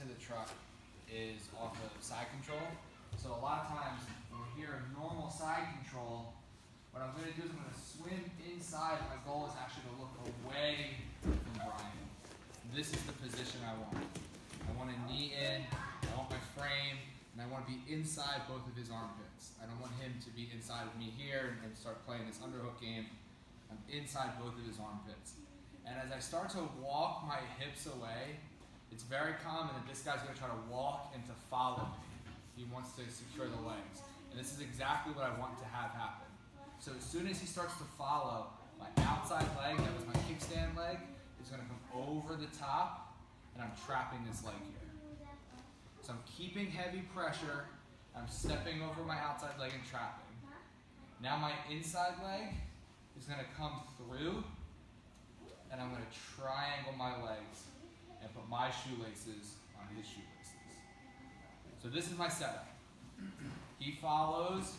to the truck is off of side control. So a lot of times when we're here in normal side control, what I'm going to do is I'm going to swim inside. My goal is actually to look away from Brian. This is the position I want. I want a knee in, I want my frame, and I want to be inside both of his armpits. I don't want him to be inside of me here and start playing this underhook game. I'm inside both of his armpits. And as I start to walk my hips away, it's very common that this guy's going to try to walk and to follow me. He wants to secure the legs. And this is exactly what I want to have happen. So as soon as he starts to follow, my outside leg, that was my kickstand leg, is going to come over the top, and I'm trapping this leg here. So I'm keeping heavy pressure, I'm stepping over my outside leg and trapping. Now my inside leg is going to come through, and I'm going to triangle my legs and put my shoelaces on his shoelaces. So this is my setup. He follows,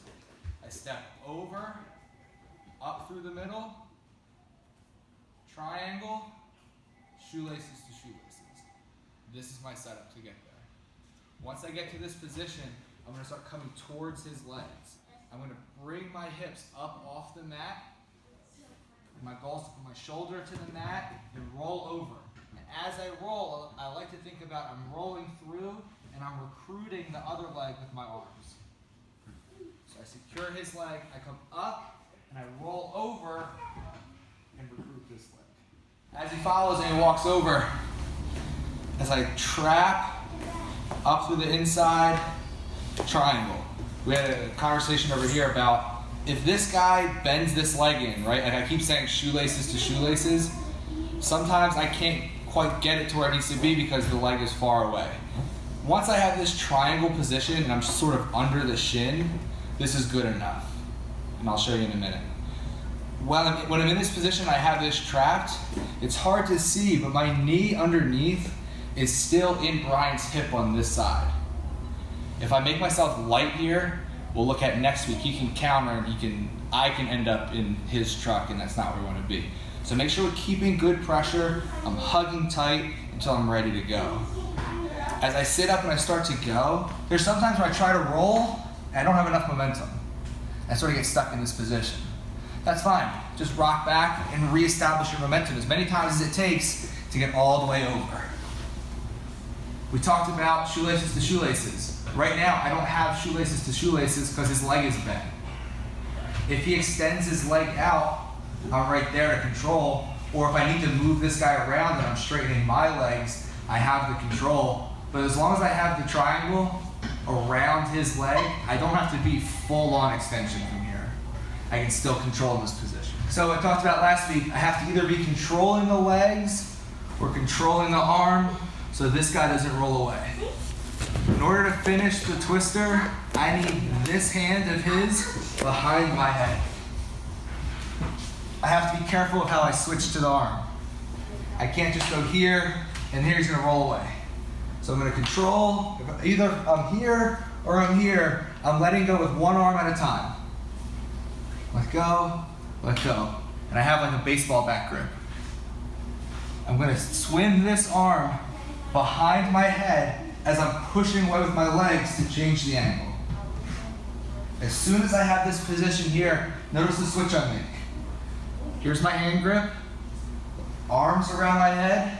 I step over, up through the middle, triangle, shoelaces to shoelaces. This is my setup to get there. Once I get to this position, I'm going to start coming towards his legs. I'm going to bring my hips up off the mat. My goal is to put my shoulder to the mat and roll over. And as I roll, I like to think about I'm rolling through and I'm recruiting the other leg with my arms. So I secure his leg, I come up, and I roll over and recruit this leg. As he follows and he walks over, as I trap up through the inside, triangle. We had a conversation over here about if this guy bends this leg in, right? Like I keep saying shoelaces to shoelaces. Sometimes I can't quite get it to where it needs to be because the leg is far away. Once I have this triangle position and I'm sort of under the shin, this is good enough. And I'll show you in a minute. When I'm in this position, I have this trapped. It's hard to see, but my knee underneath is still in Brian's hip on this side. If I make myself light here, we'll look at next week. He can counter and I can end up in his truck, and that's not where we want to be. So make sure we're keeping good pressure. I'm hugging tight until I'm ready to go. As I sit up and I start to go, there's sometimes where I try to roll and I don't have enough momentum. I sort of get stuck in this position. That's fine. Just rock back and reestablish your momentum as many times as it takes to get all the way over. We talked about shoelaces to shoelaces. Right now, I don't have shoelaces to shoelaces because his leg is bent. If he extends his leg out, I'm right there to control. Or if I need to move this guy around and I'm straightening my legs, I have the control. But as long as I have the triangle around his leg, I don't have to be full-on extension from here. I can still control this position. So I talked about last week, I have to either be controlling the legs or controlling the arm so this guy doesn't roll away. In order to finish the twister, I need this hand of his behind my head. I have to be careful of how I switch to the arm. I can't just go here and here he's going to roll away. So I'm going to control, either I'm here or I'm here. I'm letting go with one arm at a time. Let go, let go. And I have like a baseball bat grip. I'm going to swim this arm behind my head as I'm pushing away with my legs to change the angle. As soon as I have this position here, notice the switch I make. Here's my hand grip, arms around my head.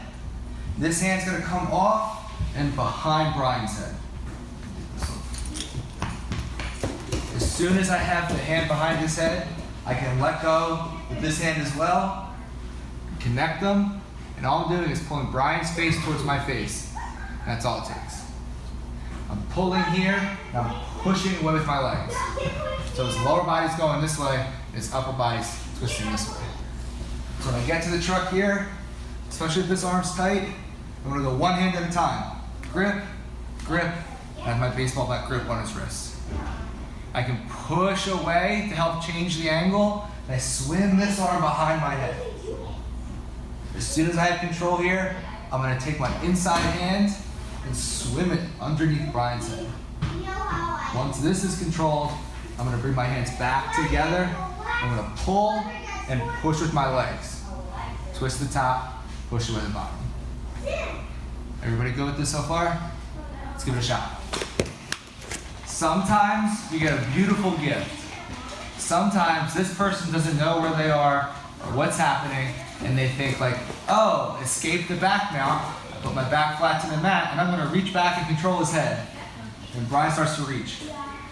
This hand's going to come off and behind Brian's head. As soon as I have the hand behind his head, I can let go with this hand as well, connect them, and all I'm doing is pulling Brian's face towards my face. That's all it takes. I'm pulling here, and I'm pushing away with my legs. So his lower body's going this way, his upper body's twisting this way. So when I get to the truck here, especially if this arm's tight, I'm gonna go one hand at a time. Grip, grip, and I have my baseball bat grip on his wrist. I can push away to help change the angle, and I swim this arm behind my head. As soon as I have control here, I'm gonna take my inside hand and swim it underneath Brian's head. Once this is controlled, I'm gonna bring my hands back together. I'm gonna pull and push with my legs. Twist the top, push away the bottom. Everybody good with this so far? Let's give it a shot. Sometimes we get a beautiful gift. Sometimes this person doesn't know where they are or what's happening, and they think like, oh, escape the back mount, I put my back flat to the mat, and I'm gonna reach back and control his head. And Brian starts to reach.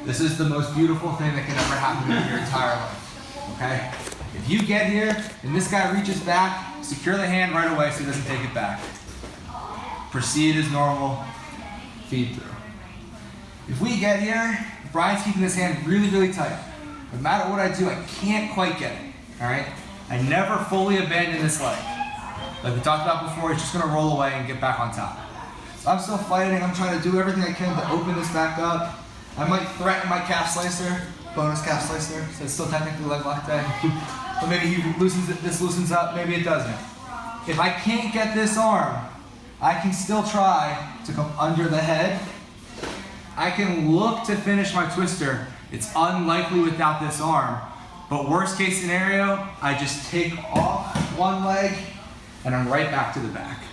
This is the most beautiful thing that can ever happen in your entire life, okay? If you get here and this guy reaches back, secure the hand right away so he doesn't take it back. Proceed as normal, feed through. If we get here, Brian's keeping this hand really, really tight. No matter what I do, I can't quite get it, all right? I never fully abandon this leg. Like we talked about before, he's just gonna roll away and get back on top. So I'm still fighting, I'm trying to do everything I can to open this back up. I might threaten my calf slicer, bonus calf slicer, so it's still technically leg lock day. But maybe he loosens it, this loosens up, maybe it doesn't. If I can't get this arm, I can still try to come under the head. I can look to finish my twister. It's unlikely without this arm, but worst case scenario, I just take off one leg and I'm right back to the back.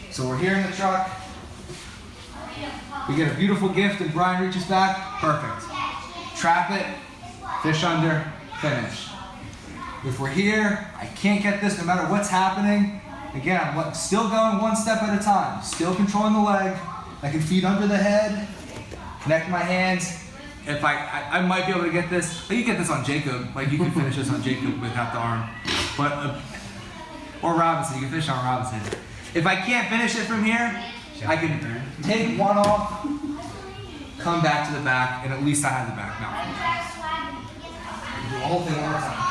So we're here in the truck. We get a beautiful gift and Brian reaches back, perfect. Trap it, fish under, finish. If we're here, I can't get this no matter what's happening. Again, I'm still going one step at a time, still controlling the leg. I can feed under the head, connect my hands. If I might be able to get this, but you get this on Jacob, like you can finish this on Jacob without the arm. But, or Robinson, you can finish on Robinson. If I can't finish it from here, I can take one off, come back to the back, and at least I have the back now. Do the whole thing one more time.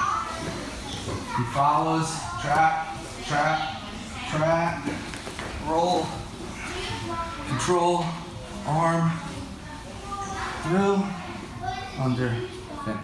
He follows, trap, trap, trap, roll, control, arm, through, under, finish.